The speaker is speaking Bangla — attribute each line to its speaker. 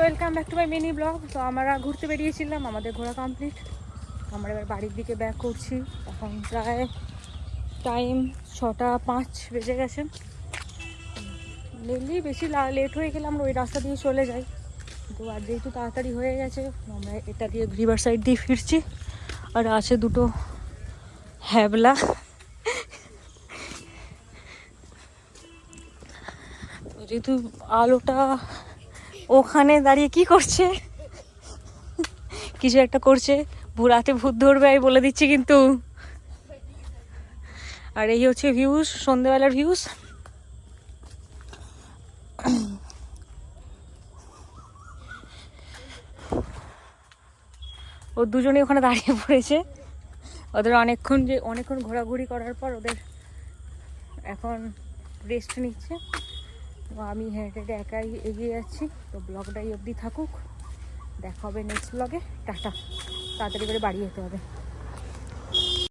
Speaker 1: Welcome back to my mini blog. তো আমরা ঘুরতে বেরিয়েছিলাম, আমাদের ঘোরা কমপ্লিট। আমরা এবার বাড়ির দিকে ব্যাক করছি। এখন প্রায় টাইম 6:05 বেজে গেছে। মেনলি বেশি লেট হয়ে গেলে আমরা ওই রাস্তা দিয়ে চলে যাই, তো আর যেহেতু তাড়াতাড়ি হয়ে গেছে আমরা এটা দিয়ে রিভার সাইড দিয়ে ফিরছি। আর আছে দুটো হ্যাবলা, যেহেতু আলোটা ওখানে দাঁড়িয়ে কি করছে, কিছু একটা করছে, রাতে ভূত ধরবে আমি বলে দিচ্ছি কিন্তু। আর এই হচ্ছে ভিউজ, সন্ধ্যেবেলার ভিউজ। ও দুজনে ওখানে দাঁড়িয়ে পড়েছে। ওদের অনেকক্ষণ ঘোরাঘুরি করার পর ওদের এখন রেস্ট নিচ্ছে। তো আমি হেঁটে হেঁটে একাই এগিয়ে যাচ্ছি। তো ব্লগটাই অবধি থাকুক, দেখা হবে নেক্সট ব্লগে। টাটা, তাড়াতাড়ি করে বাড়ি যেতে হবে।